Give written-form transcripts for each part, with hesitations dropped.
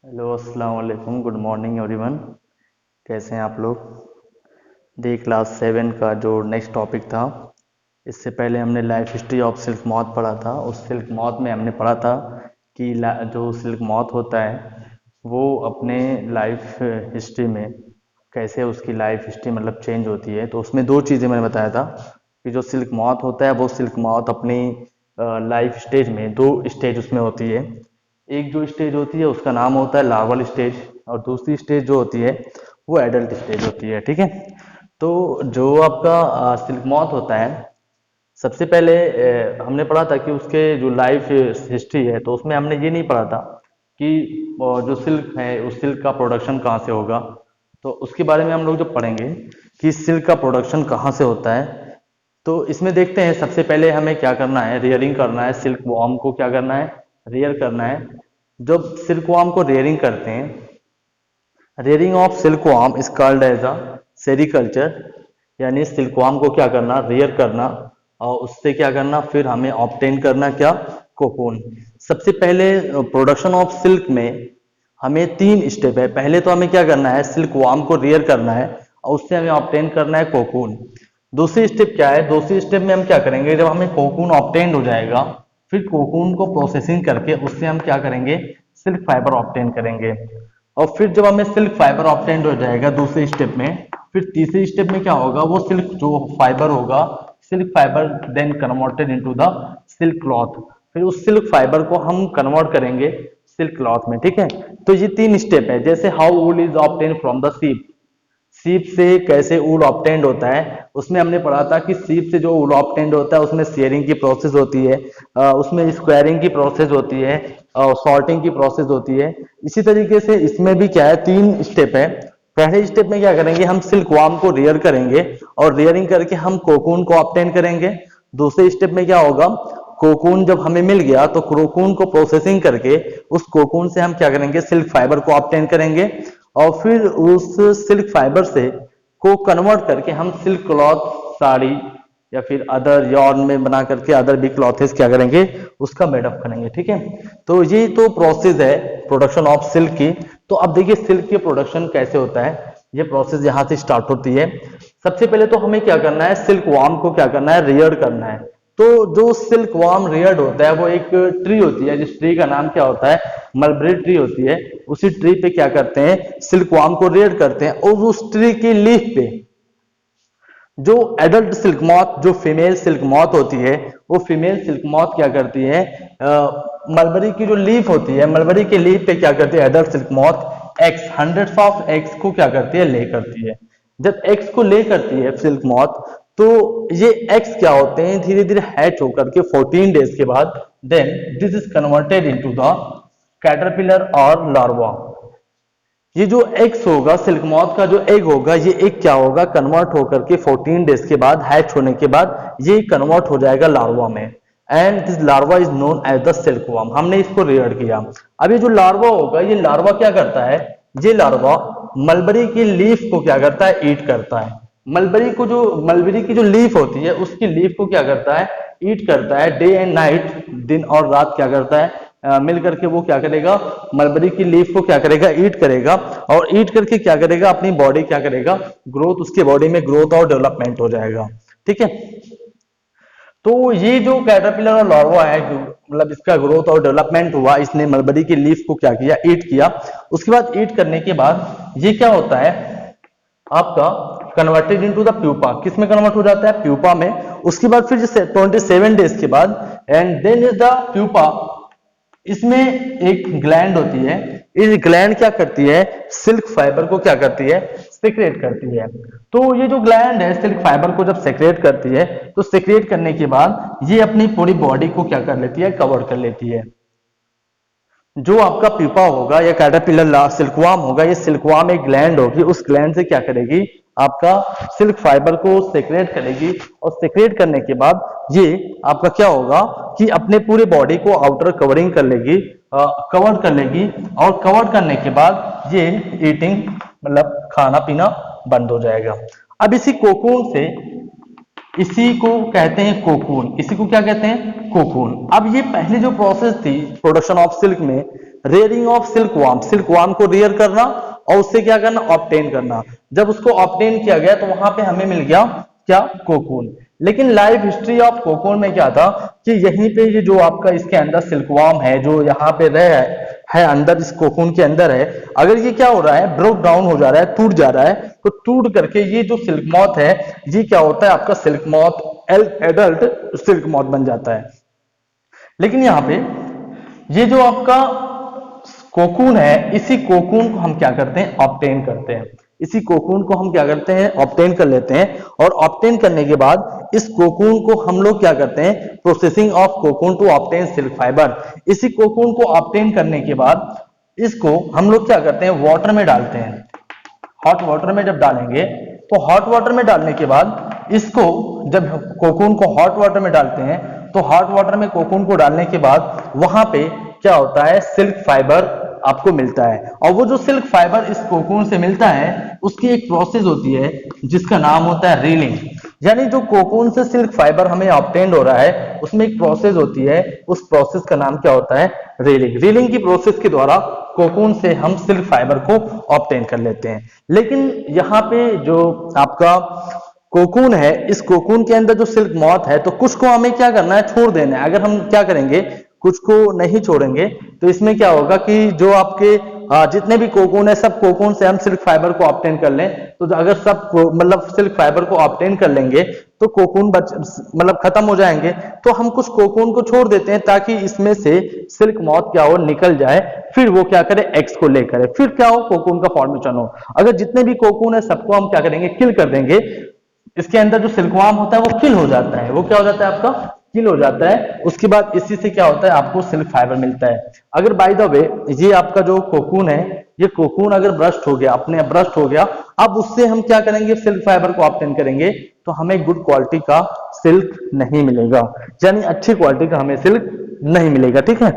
Hello अस्सलाम वालेकुम, good morning everyone. कैसे हैं आप लोग? क्लास 7 का जो नेक्स्ट टॉपिक था, इससे पहले हमने life history of silk moth पढ़ा था। उस सिल्क मॉथ में हमने पढ़ा था कि जो सिल्क मॉथ होता है वो अपने लाइफ हिस्ट्री में कैसे उसकी लाइफ हिस्ट्री मतलब चेंज होती है। तो उसमें दो चीज़ें मैंने बताया था कि जो सिल्क मॉथ होता है वो सिल्क मॉथ अपनी लाइफ स्टेज में दो स्टेज उसमें होती है। एक जो स्टेज होती है उसका नाम होता है लार्वल स्टेज, और दूसरी स्टेज जो होती है वो एडल्ट स्टेज होती है। ठीक है। तो जो आपका सिल्क मॉथ होता है, सबसे पहले हमने पढ़ा था कि उसके जो लाइफ हिस्ट्री है तो उसमें हमने ये नहीं पढ़ा था कि जो सिल्क है उस सिल्क का प्रोडक्शन कहाँ से होगा। तो उसके बारे में हम लोग जो पढ़ेंगे कि सिल्क का प्रोडक्शन कहाँ से होता है। तो इसमें देखते हैं, सबसे पहले हमें क्या करना है, रेयरिंग करना है। सिल्क वॉर्म को क्या करना है, रेयर करना है। जब सिल्क वॉर्म को रेयरिंग करते हैं, rearing of silkworm is called as a sericulture. यानी सिल्क वॉर्म को क्या करना, रेयर करना, और उससे क्या करना, फिर हमें ऑब्टेन करना क्या, कोकून। सबसे पहले प्रोडक्शन ऑफ सिल्क में हमें तीन स्टेप है। पहले तो हमें क्या करना है, सिल्क वॉर्म को रेयर करना है और उससे हमें ऑब्टेन करना है कोकून। दूसरी स्टेप क्या है, दूसरी स्टेप में हम क्या करेंगे, जब हमें कोकून ऑब्टेन हो जाएगा फिर कोकून को प्रोसेसिंग करके उससे हम क्या करेंगे, सिल्क फाइबर ऑब्टेन करेंगे। और फिर जब हमें सिल्क फाइबर ऑब्टेन हो जाएगा दूसरे स्टेप में, फिर तीसरे स्टेप में क्या होगा, वो सिल्क जो फाइबर होगा, silk fibre then converted into the silk cloth. फिर उस सिल्क फाइबर को हम कन्वर्ट करेंगे सिल्क क्लॉथ में। ठीक है। तो ये तीन स्टेप है। जैसे how wool is obtain from the ship, सीप से कैसे ऊल ऑब्टेंड होता है, उसमें हमने पढ़ा था कि सीप से जो ऊल ऑब्टेंड होता है उसमें शेयरिंग की प्रोसेस होती है, उसमें स्क्वायरिंग की प्रोसेस होती है और सॉर्टिंग की प्रोसेस होती है। इसी तरीके से इसमें भी क्या है, तीन स्टेप है। पहले स्टेप में क्या करेंगे, हम सिल्क वार्म को रेयर करेंगे और रेयरिंग करके हम कोकून को ऑब्टेन करेंगे। दूसरे स्टेप में क्या होगा, कोकून जब हमें मिल गया तो कोकून को प्रोसेसिंग करके उस कोकून से हम क्या करेंगे, सिल्क फाइबर को ऑब्टेन करेंगे और फिर उस सिल्क फाइबर से को कन्वर्ट करके हम सिल्क क्लॉथ, साड़ी या फिर अदर यॉर्न में बना करके अदर भी क्लॉथेस क्या करेंगे, उसका मेडअप करेंगे। ठीक है। तो ये तो प्रोसेस है प्रोडक्शन ऑफ सिल्क की। तो अब देखिए सिल्क के प्रोडक्शन कैसे होता है, ये प्रोसेस यहाँ से स्टार्ट होती है। सबसे पहले तो हमें क्या करना है, सिल्क वार्म को क्या करना है, रेयर करना है। तो जो सिल्क वार्म रेयर्ड होता है वो एक ट्री होती है, जिस ट्री का नाम क्या होता है, मलबरी ट्री होती है। उसी ट्री पे क्या करते हैं, सिल्क वार्म को रेयर करते हैं और उस ट्री की लीफ पे जो एडल्ट सिल्क मॉथ, जो फीमेल सिल्क मॉथ होती है, वो फीमेल सिल्क मॉथ क्या करती है, मलबरी की जो लीफ होती है, मलबरी के लीफ पे क्या करती है adult silk moth, eggs, hundreds of eggs को क्या करती है, ले करती है। जब एग्स को ले करती है सिल्क मॉथ, तो ये एग्स क्या होते हैं, धीरे धीरे हैच होकर के 14 डेज के बाद then this is converted into the caterpillar और लार्वा। ये जो एग्स होगा, सिल्क मॉथ का जो एग होगा, ये एग क्या होगा, कन्वर्ट होकर के 14 डेज के बाद, हैच होने के बाद ये कन्वर्ट हो जाएगा लार्वा में। And this larva is known as the silkworm. हमने इसको रेयर किया। अब ये जो लार्वा होगा, ये लार्वा क्या करता है, ये लार्वा मलबरी की लीफ को क्या करता है, ईट करता है। मलबरी की जो लीफ होती है उसकी लीफ को क्या करता है, ईट करता है। डे एंड नाइट, दिन और रात क्या करता है, मिल करके वो क्या करेगा, मलबरी की लीफ को क्या करेगा, ईट करेगा। और ईट करके क्या करेगा, अपनी बॉडी क्या करेगा, ग्रोथ, उसके बॉडी में ग्रोथ और डेवलपमेंट हो जाएगा। ठीक है। तो ये जो कैटरपिलर और लार्वा है, जो मतलब इसका ग्रोथ और डेवलपमेंट हुआ, इसने मलबरी की लीफ को क्या किया, ईट किया। उसके बाद ईट करने के बाद ये क्या होता है आपका, कन्वर्टेड इनटू द प्यूपा। किस में कन्वर्ट हो जाता है, प्यूपा में। उसके बाद फिर 27 डेज के बाद, and then is the pupa, इसमें एक ग्लैंड होती है। इस ग्लैंड क्या करती है, सिल्क फाइबर को क्या करती है, सेक्रेट करती है। तो ये जो ग्लैंड है सिल्क फाइबर को जब सेक्रेट करती है, तो सेक्रेट करने के बाद ये अपनी पूरी बॉडी को क्या कर लेती है, कवर कर लेती है। जो आपका पीपा होगा या कैटरपिलर सिल्कवार्म होगा, ये सिल्कवार्म एक ग्लैंड होगी, उस ग्लैंड से क्या करेगी, आपका सिल्क फाइबर को सेक्रेट करेगी। और सेक्रेट करने के बाद ये आपका क्या होगा कि अपने पूरे बॉडी को आउटर कवरिंग कर लेगी, कवर कर लेगी। और कवर करने के बाद ये ईटिंग मतलब खाना पीना बंद हो जाएगा। अब इसी कोकून से, इसी को कहते हैं कोकून, इसी को क्या कहते हैं, कोकून। अब ये पहली जो प्रोसेस थी प्रोडक्शन ऑफ सिल्क में, रेयरिंग ऑफ सिल्क वार्म को रेयर करना और उससे क्या करना, ऑब्टेन करना। जब उसको ऑब्टेन किया गया तो वहां पे हमें मिल गया क्या, कोकून। लेकिन लाइफ हिस्ट्री ऑफ कोकून में क्या था कि यहीं पे ये जो आपका इसके अंदर सिल्कवार्म है जो यहाँ पे रह है अंदर इस कोकून के अंदर है, अगर ये क्या हो रहा है, ब्रोक डाउन हो जा रहा है, टूट जा रहा है, तो टूट करके ये जो सिल्क मॉथ है ये क्या होता है, आपका silk moth adult silk moth बन जाता है। लेकिन यहाँ पे ये जो आपका कोकून है, इसी कोकून को हम क्या करते हैं, ऑब्टेन करते हैं। इसी कोकून को हम क्या करते हैं, ऑब्टेन कर लेते हैं। और ऑब्टेन करने के बाद इस कोकून को हम लोग क्या करते हैं, processing of cocoon to obtain silk fibre. इसी कोकून को ऑब्टेन करने के बाद इसको हम लोग क्या करते हैं, वाटर में डालते हैं। हॉट वाटर में जब डालेंगे तो हॉट वाटर में डालने के बाद इसको, जब कोकून को हॉट वाटर में डालते हैं तो हॉट वाटर में कोकून को डालने के बाद वहां पे क्या होता है, सिल्क फाइबर आपको मिलता है। और वो जो सिल्क फाइबर इस कोकून से मिलता है उसकी एक प्रोसेस होती है जिसका नाम होता है रीलिंग। यानी जो कोकून से सिल्क फाइबर हमें ऑब्टेन हो रहा है उसमें एक प्रोसेस होती है, उस प्रोसेस का नाम क्या होता है, रीलिंग। रीलिंग की प्रोसेस के द्वारा कोकून से हम सिल्क फाइबर को ऑब्टेन कर लेते हैं। लेकिन यहाँ पे जो आपका कोकून है, इस कोकून के अंदर जो सिल्क मॉथ है, तो कुछ को हमें क्या करना है, छोड़ देना है। अगर हम क्या करेंगे, कुछ को नहीं छोड़ेंगे तो इसमें क्या होगा कि जो आपके जितने भी कोकून है, सब कोकून से हम सिल्क फाइबर को ऑब्टेन कर लें, तो अगर सब मतलब सिल्क फाइबर को ऑब्टेन कर लेंगे तो कोकून मतलब खत्म हो जाएंगे। तो हम कुछ कोकून को छोड़ देते हैं ताकि इसमें से सिल्क मॉथ क्या हो, निकल जाए, फिर वो क्या करे, एग्स को लेकर फिर क्या हो, कोकून का फॉर्मेशन हो। अगर जितने भी कोकून है सबको हम क्या करेंगे, किल कर देंगे। इसके अंदर जो सिल्कवार्म होता है वो किल हो जाता है, वो क्या हो जाता है, आपका किल हो जाता है। उसके बाद इसी से क्या होता है, आपको सिल्क फाइबर मिलता है। अगर बाय द वे ये आपका जो कोकून है, ये कोकून अगर ब्रस्ट हो गया, अपने ब्रस्ट हो गया, अब उससे हम क्या करेंगे, सिल्क फाइबर को ऑब्टेन करेंगे, तो हमें गुड क्वालिटी का सिल्क नहीं मिलेगा, यानी अच्छी क्वालिटी का हमें सिल्क नहीं मिलेगा। ठीक है,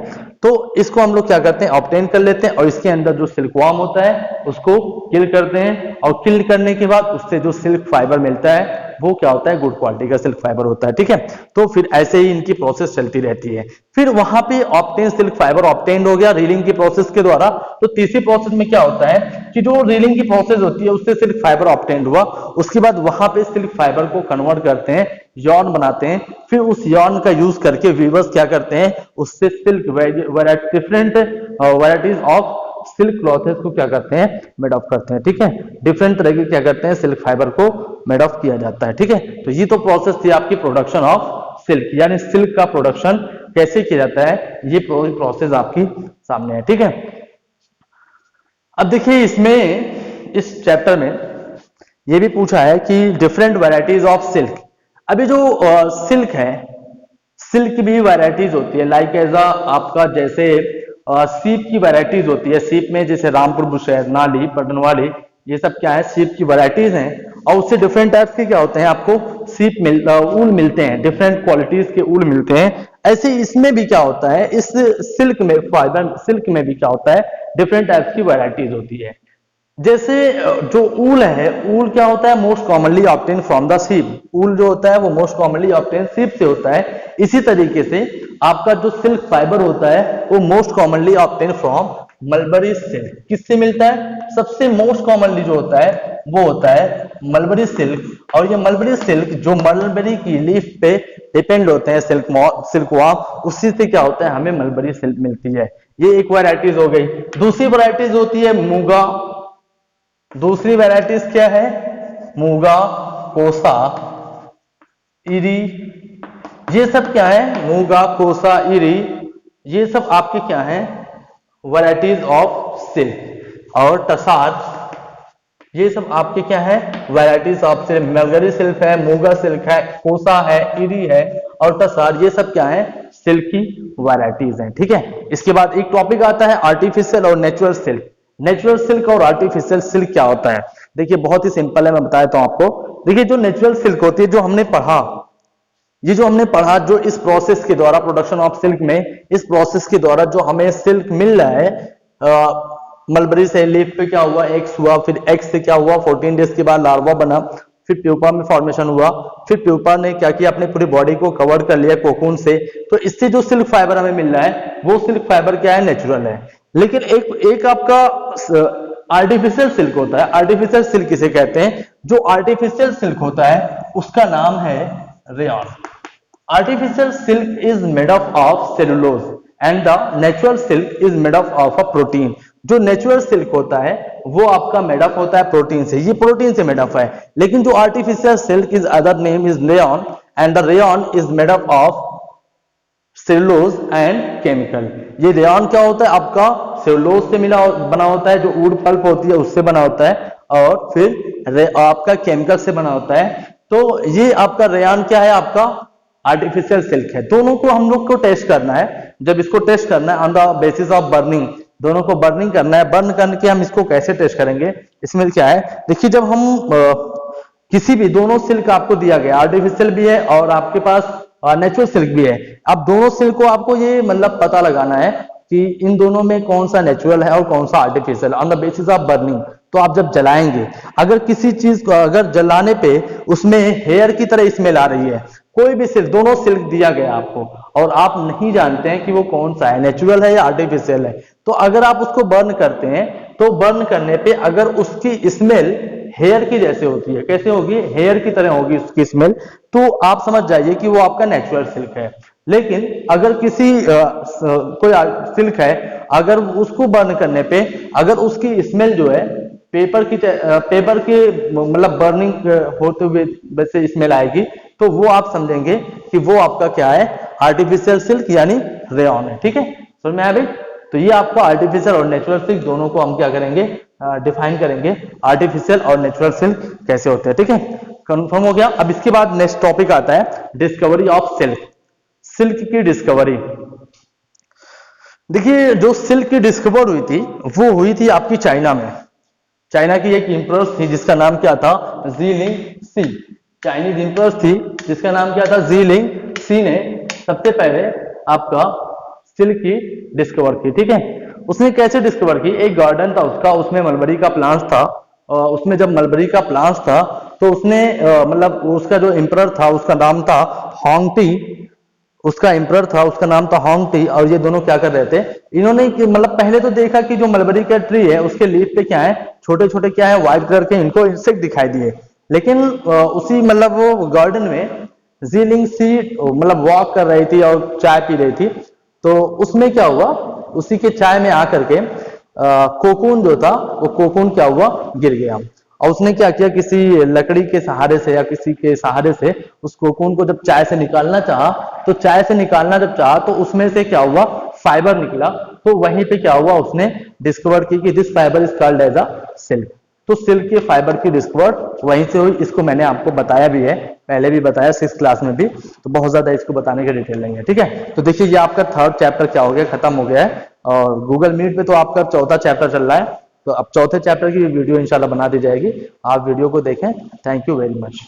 तो इसको हम लोग क्या करते हैं, ऑब्टेन कर लेते हैं और इसके अंदर जो सिल्कवार्म होता है उसको किल करते हैं। और किल करने के बाद उससे जो सिल्क फाइबर मिलता है वो क्या होता है, गुड क्वालिटी का सिल्क फाइबर होता है। ठीक है, तो फिर ऐसे ही इनकी प्रोसेस चलती रहती है। फिर वहां पे ऑब्टेन सिल्क फाइबर ऑब्टेन हो गया रीलिंग की प्रोसेस के द्वारा। तो तीसरी प्रोसेस में क्या होता है कि जो रीलिंग की प्रोसेस होती है उससे सिल्क फाइबर ऑब्टेन हुआ, उसके बाद वहां पे सिल्क फाइबर को कन्वर्ट करते हैं, यॉर्न बनाते हैं। फिर उस यॉर्न का यूज करके वीवर्स क्या करते हैं, उससे silk different varieties of silk clothes को क्या करते हैं, मेड ऑफ करते हैं। ठीक है, डिफरेंट तरह के क्या करते हैं, सिल्क फाइबर को मेड ऑफ किया जाता है। ठीक है, तो ये तो प्रोसेस थी आपकी प्रोडक्शन ऑफ सिल्क, यानी सिल्क का प्रोडक्शन कैसे किया जाता है, ये प्रोसेस आपकी सामने है। ठीक है, अब देखिए इसमें इस चैप्टर में ये भी पूछा है कि डिफरेंट वैरायटीज ऑफ सिल्क। अभी जो सिल्क है, सिल्क भी वैरायटीज होती है, लाइक एज आपका जैसे सीप की वैरायटीज होती है। सीप में जैसे रामपुर बुशहर, नाली, पटनवाली, ये सब क्या है, सीप की वैरायटीज हैं। और उससे डिफरेंट टाइप्स के क्या होते हैं, आपको ऊल मिलते हैं, डिफरेंट क्वालिटीज के ऊल मिलते हैं। ऐसे इसमें भी क्या होता है, इस सिल्क में, फाइबर सिल्क में भी क्या होता है, डिफरेंट टाइप्स की वैरायटीज होती है। जैसे जो ऊल है, ऊल क्या होता है, most commonly obtain from the ship. ऊल जो होता है वो मोस्ट कॉमनली ऑब्टेन सीप से होता है। इसी तरीके से आपका जो सिल्क फाइबर होता है वो most commonly obtain from mulberry silk. किससे मिलता है, सबसे मोस्ट कॉमनली जो होता है वो होता है मलबरी सिल्क। और ये मलबरी सिल्क जो मलबरी की लीफ पे डिपेंड होते हैं, सिल्कवार्म, उसी से क्या होता है, हमें मलबरी सिल्क मिलती है। ये एक वैरायटीज हो गई। दूसरी वैरायटीज होती है मूंगा। दूसरी वैरायटीज क्या है, मूंगा, कोसा, इरी, ये सब क्या है, मूंगा, कोसा, इरी, ये सब आपके क्या है, वैरायटीज ऑफ सिल्क। और टसार, ये सब आपके क्या है, varieties of silk. Mulberry silk है, मूंगा सिल्क है, कोसा है, इरी है और टसार, ये सब क्या है, सिल्क की वैरायटीज हैं। ठीक है, इसके बाद एक टॉपिक आता है आर्टिफिशियल और नेचुरल सिल्क। नेचुरल सिल्क और आर्टिफिशियल सिल्क क्या होता है, देखिए बहुत ही सिंपल है, मैं बता देता हूं आपको। देखिए जो नेचुरल सिल्क होती है, जो हमने पढ़ा, ये जो हमने पढ़ा, जो इस प्रोसेस के द्वारा, प्रोडक्शन ऑफ सिल्क में, इस प्रोसेस के द्वारा जो हमें सिल्क मिल रहा है, मलबरी से लीफ पे क्या हुआ, एक्स हुआ, फिर एक्स से क्या हुआ, 14 डेज के बाद लार्वा बना, फिर प्यूपा में फॉर्मेशन हुआ, फिर प्यूपा ने क्या किया, अपने पूरी बॉडी को कवर कर लिया कोकून से। तो इससे जो सिल्क फाइबर हमें मिल रहा है वो सिल्क फाइबर क्या है, नेचुरल है। लेकिन एक आपका आर्टिफिशियल सिल्क होता है। आर्टिफिशियल सिल्क किसे कहते हैं? जो आर्टिफिशियल सिल्क होता है उसका नाम है rayon. Artificial silk is made of cellulose and the natural silk is made of a protein. जो नेचुरल सिल्क होता है वो आपका मेड अप होता है प्रोटीन से, ये प्रोटीन से मेड अप है। लेकिन जो artificial silk is other name is rayon and the rayon is made up of cellulose and chemical. ये रेयॉन क्या होता है? आपका सेलुलोज से मिला बना होता है, जो वुड पल्प होती है उससे बना होता है, और फिर आपका केमिकल से बना होता है। तो ये आपका रेयॉन क्या है? आपका आर्टिफिशियल सिल्क है। दोनों को हम लोग को टेस्ट करना है। जब इसको टेस्ट करना है on the basis of burning, दोनों को बर्निंग करना है। बर्न करके हम इसको कैसे टेस्ट करेंगे? इसमें क्या है, देखिए, जब हम किसी भी, दोनों सिल्क आपको दिया गया, आर्टिफिशियल भी है और आपके पास नेचुरल सिल्क भी है। अब दोनों सिल्क को आपको ये मतलब पता लगाना है कि इन दोनों में कौन सा नेचुरल है और कौन सा artificial, on the basis of burning. तो आप जब जलाएंगे, अगर किसी चीज को अगर जलाने पे उसमें हेयर की तरह स्मेल आ रही है, कोई भी सिल्क, दोनों सिल्क दिया गया आपको और आप नहीं जानते हैं कि वो कौन सा है, नेचुरल है या आर्टिफिशियल है, तो अगर आप उसको बर्न करते हैं तो बर्न करने पे अगर उसकी स्मेल हेयर की जैसे होती है, कैसे होगी? हेयर की तरह होगी उसकी स्मेल, तो आप समझ जाइए कि वो आपका नेचुरल सिल्क है। लेकिन अगर किसी कोई सिल्क है, अगर उसको बर्न करने पे अगर उसकी स्मेल जो है पेपर के मतलब बर्निंग होते हुए वैसे स्मेल आएगी, तो वो आप समझेंगे कि वो आपका क्या है? आर्टिफिशियल सिल्क यानी रेयॉन है। ठीक है, समझ में आया भाई? तो ये आपको आर्टिफिशियल और नेचुरल सिल्क दोनों को हम क्या करेंगे? डिफाइन करेंगे, आर्टिफिशियल और नेचुरल सिल्क कैसे होते हैं। ठीक है, कंफर्म हो गया। अब इसके बाद नेक्स्ट टॉपिक आता है डिस्कवरी ऑफ सिल्क। सिल्क की डिस्कवरी। देखिए, जो सिल्क की डिस्कवर हुई थी वो हुई थी आपकी चाइना में। चाइना की एक इंप्रेस थी जिसका नाम क्या था? ज़ीलिंग सी। चाइनीज इंप्रेस थी जिसका नाम क्या था? ज़ीलिंग सी ने सबसे पहले आपका सिल्क की डिस्कवर की। ठीक है, उसने कैसे डिस्कवर की? एक गार्डन था उसका, उसमें मलबरी का प्लांट था। उसमें जब मलबरी का प्लांट था तो उसने मतलब उसका जो एम्परर था उसका नाम था होंग टी। उसका एम्परर था उसका नाम था होंग टी। और ये दोनों क्या कर रहे थे? इन्होंने मतलब पहले तो देखा कि जो मलबरी का ट्री है उसके लीफ पे क्या है? छोटे छोटे क्या है? व्हाइट कलर के इनको इंसेक्ट दिखाई दिए। लेकिन उसी मतलब वो गार्डन में ज़ीलिंग सी मतलब वॉक कर रही थी और चाय पी रही थी। तो उसमें क्या हुआ? उसी के चाय में आकर के कोकून जो था वो कोकून क्या हुआ? गिर गया। और उसने क्या किया? किसी लकड़ी के सहारे से या किसी के सहारे से उस कोकून को जब चाय से निकालना चाहा, तो चाय से निकालना जब चाहा तो उसमें से क्या हुआ? फाइबर निकला। तो वहीं पे क्या हुआ? उसने डिस्कवर की कि this fibre is called as a silk. तो सिल्क के फाइबर की डिस्कवर वहीं से हुई। इसको मैंने आपको बताया भी है, पहले भी बताया 6th क्लास में भी, तो बहुत ज्यादा इसको बताने की डिटेल नहीं है। ठीक है, तो देखिए ये आपका 3rd चैप्टर क्या हो गया? खत्म हो गया है। और गूगल मीट पे तो आपका 4था चैप्टर चल रहा है, तो अब 4थे चैप्टर की वीडियो इंशाल्लाह बना दी जाएगी। आप वीडियो को देखें। Thank you very much.